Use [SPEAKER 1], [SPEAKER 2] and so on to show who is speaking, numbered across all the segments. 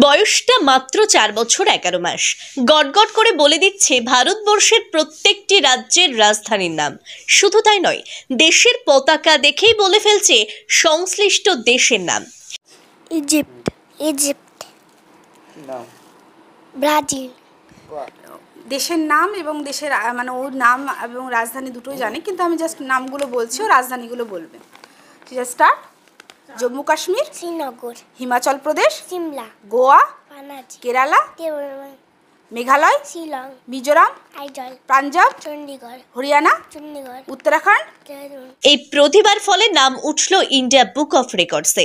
[SPEAKER 1] বয়সটা মাত্র 4 বছর 11 মাস। গটগট করে বলে দিচ্ছে ভারতবর্ষের প্রত্যেকটি রাজ্যের রাজধানীর নাম। শুধু তাই নয়, দেশের পতাকা দেখেই বলে ফেলছে সংশ্লিষ্ট দেশের নাম।
[SPEAKER 2] Egypt, Brazil.
[SPEAKER 3] দেশের নাম এবং দেশের মানে ওর নাম এবং রাজধানী দুটোই জানে, কিন্তু আমি জাস্ট নামগুলো বলছি, ও রাজধানীগুলো বলবে। ঠিক আছে, স্টার্ট। জম্মু কাশ্মীর,
[SPEAKER 2] শ্রীনগর,
[SPEAKER 3] হিমাচল প্রদেশ,
[SPEAKER 2] সিমলা,
[SPEAKER 3] গোয়া,
[SPEAKER 2] পানাজি,
[SPEAKER 3] কেরালা, মেঘালয়,
[SPEAKER 2] শিলং,
[SPEAKER 3] মিজোরাম,
[SPEAKER 2] আইজল,
[SPEAKER 3] পাঞ্জাব,
[SPEAKER 2] চণ্ডীগড়,
[SPEAKER 3] হরিয়ানা,
[SPEAKER 2] চণ্ডীগড়,
[SPEAKER 3] উত্তরাখণ্ড।
[SPEAKER 1] এই প্রতিভার ফলে নাম উঠল ইন্ডিয়া বুক অফ রেকর্ডসে।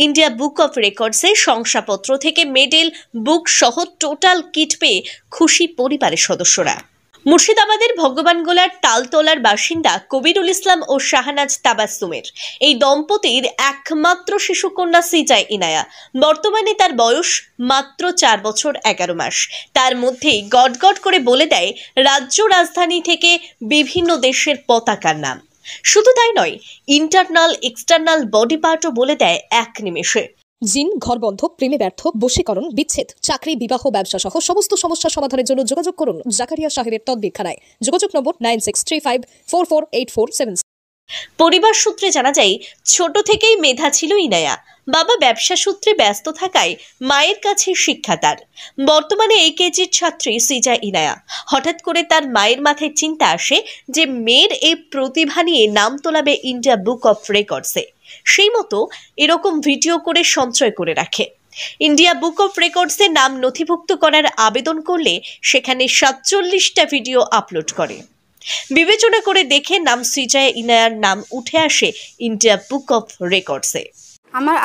[SPEAKER 1] ইন্ডিয়া বুক অফ রেকর্ডসে শংসাপত্র থেকে মেডেল, বুক সহ টোটাল কিট পেয়ে খুশি পরিবারের সদস্যরা। মুর্শিদাবাদের ভগবানগোলার তালতলার বাসিন্দা কবিরুল ইসলাম ও শাহনাজ তাবাসসুমের এই দম্পতির একমাত্র শিশুকন্যা সিজায় ইনায়া। বর্তমানে তার বয়স মাত্র 4 বছর 11 মাস। তার মধ্যেই গটগট করে বলে দেয় রাজ্য রাজধানী থেকে বিভিন্ন দেশের পতাকার নাম। শুধু তাই নয়, ইন্টারনাল এক্সটার্নাল বডি পার্টও বলে দেয় এক নিমেষে।
[SPEAKER 4] জিন, ঘরবন্ধ, প্রেমে ব্যর্থ, বশীকরণ, বিচ্ছেদ, চাকরি, বিবাহ, ব্যবসা সহ সমস্ত সমস্যা সমাধানের জন্য যোগাযোগ করুন জাকারিয়া সাহেবের তদবিরখানায়। যোগাযোগ নম্বর 9635448476।
[SPEAKER 1] পরিবার সূত্রে জানা যায়, ছোট থেকেই মেধা ছিল ইনায়া। বাবা ব্যবসা সূত্রে ব্যস্ত থাকায় মায়ের কাছে শিক্ষা তার। বর্তমানে এই কেজির ছাত্রী সিজা ইনায়া। হঠাৎ করে তার মায়ের মাথায় চিন্তা আসে যে মেয়ের এই প্রতিভা নিয়ে নাম তোলাবে ইন্ডিয়া বুক অফ রেকর্ডসে। সেই মতো এরকম ভিডিও করে সঞ্চয় করে রাখে। ইন্ডিয়া বুক অফ রেকর্ডসে নাম নথিভুক্ত করার আবেদন করলে সেখানে 47টা ভিডিও আপলোড করে। বিবেচনা করে দেখে নাম সিজায় ইনায়ার নাম উঠে আসে ইন্ডিয়া বুক অফ রেকর্ডসে।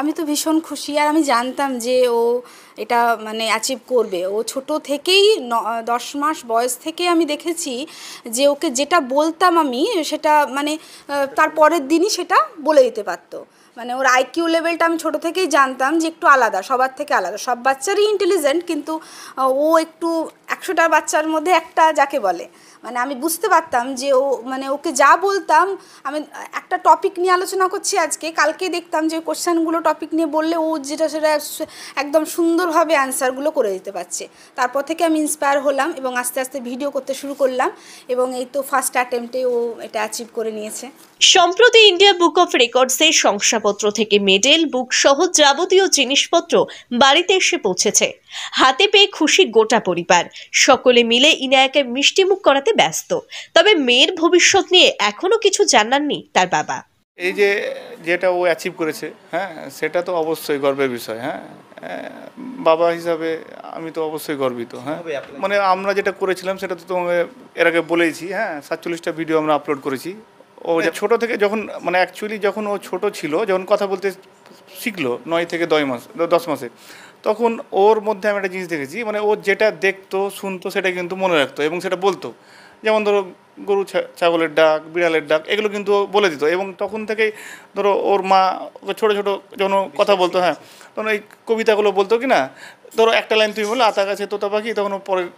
[SPEAKER 3] আমি তো ভীষণ খুশি, আর আমি জানতাম যে ও এটা মানে অ্যাচিভ করবে। ও ছোট থেকেই 10 মাস বয়স থেকে আমি দেখেছি যে ওকে যেটা বলতাম আমি সেটা মানে তার পরের দিনই সেটা বলে দিতে পারতো। মানে ওর আইকিউ লেভেলটা আমি ছোট থেকেই জানতাম যে একটু আলাদা, সবার থেকে আলাদা। সব বাচ্চারই ইন্টেলিজেন্ট, কিন্তু ও একটু 100টা বাচ্চার মধ্যে একটা যাকে বলে, মানে আমি বুঝতে পারতাম যে ও মানে ওকে যা বলতাম, আমি একটা টপিক নিয়ে আলোচনা করছি আজকে, কালকে দেখতাম যে কোশ্চেনগুলো টপিক নিয়ে বললে ও যেটা সেটা একদম সুন্দরভাবে অ্যান্সারগুলো করে দিতে পারছে। তারপর থেকে আমি ইন্সপায়ার হলাম এবং আস্তে আস্তে ভিডিও করতে শুরু করলাম, এবং এই তো ফার্স্ট অ্যাটেম্পটে ও এটা অ্যাচিভ করে নিয়েছে।
[SPEAKER 1] সম্প্রতি ইন্ডিয়া বুক অফ রেকর্ডসে শংসাপত্র থেকে মেডেল, বুক সহ যাবতীয় জিনিসপত্র বাড়িতে এসে পৌঁছেছে। হাতে পেয়ে খুশি গোটা পরিবার। সকলে মিলে ইনায়াকে মিষ্টিমুখ করাতে ব্যস্ত। তবে মেয়ের ভবিষ্যৎ নিয়ে এখনো কিছু জানাননি তার বাবা।
[SPEAKER 5] এই যে যেটা ও অ্যাচিভ করেছে, হ্যাঁ, সেটা তো অবশ্যই গর্বের বিষয়। হ্যাঁ, বাবা হিসাবে আমি তো অবশ্যই গর্বিত। হ্যাঁ, মানে আমরা যেটা করেছিলাম সেটা তো তোমাকে এর আগে বলেইছি। হ্যাঁ, 47টা ভিডিও আমরা আপলোড করেছি। ও ছোট থেকে যখন মানে অ্যাকচুয়ালি যখন ও ছোট ছিল, যখন কথা বলতে শিখলো 9 থেকে 10 মাসে, তখন ওর মধ্যে আমি একটা জিনিস দেখেছি, মানে ও যেটা দেখতো শুনতো সেটা কিন্তু মনে রাখতো এবং সেটা বলতো। যেমন ধরো গরু, ছাগলের ডাক, বিড়ালের ডাক, এগুলো কিন্তু বলে দিত। এবং তখন থেকেই ধরো ওর মা ওকে ছোটো ছোটো যখন কথা বলতো, হ্যাঁ, তখন এই কবিতাগুলো বলতো কি না, ধরো একটা লাইন তুমি বললে আতা গাছে তোতা পাখি, তখন ও পরের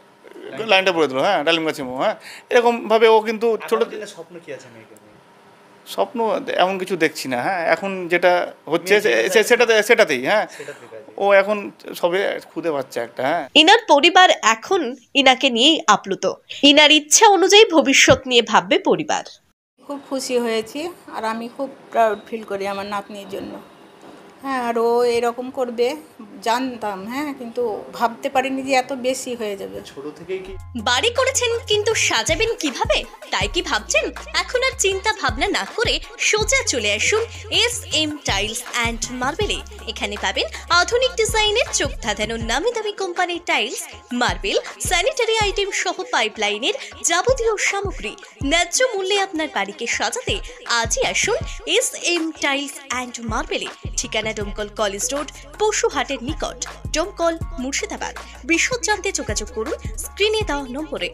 [SPEAKER 5] লাইনটা বলে দিল, হ্যাঁ, ডালিম গাছে মো। হ্যাঁ, এরকমভাবে ও কিন্তু ছোটো। স্বপ্ন কি আছে? স্বপ্ন এমন কিছু দেখছি না। হ্যাঁ, এখন যেটা হচ্ছে সেটাতেই। হ্যাঁ, ও এখন সবে খুদে বাচ্চা একটা। হ্যাঁ,
[SPEAKER 1] ইনার পরিবার এখন ইনাকে নিয়েই আপ্লুত। ইনার ইচ্ছা অনুযায়ী ভবিষ্যৎ নিয়ে ভাববে পরিবার।
[SPEAKER 6] খুব খুশি হয়েছি, আর আমি খুব প্রাউড ফিল করি আমার নাতনির জন্য। হ্যাঁ, আর ও এরকম করবে জানতাম, হ্যাঁ, কিন্তু ভাবতে পারিনি যে এত বেশি হয়ে যাবে।
[SPEAKER 5] ছোট থেকেই কি
[SPEAKER 1] বাড়ি করেছেন, কিন্তু সাজাবেন কিভাবে তাই কি ভাবছেন? এখন আর চিন্তা ভাবনা না করে সোজা চলে আসুন SM টাইলস অ্যান্ড মার্বেলে। এখানে পাবেন আধুনিক ডিজাইনের চোখ ধাঁধানো নামি দামি কোম্পানির টাইলস, মার্বেল, স্যানিটারি আইটেম সহ পাইপলাইনের যাবতীয় সামগ্রী ন্যায্য মূল্যে আপনার বাড়িকে সাজাতে আজই আসুন SM টাইলস অ্যান্ড মার্বেলে। ঠিকানা ডোমকল কলেজ রোড, পশুহাটের নিকট, ডোমকল, মুর্শিদাবাদ। বিশদ জানতে যোগাযোগ করুন স্ক্রিনে দেওয়া নম্বরে।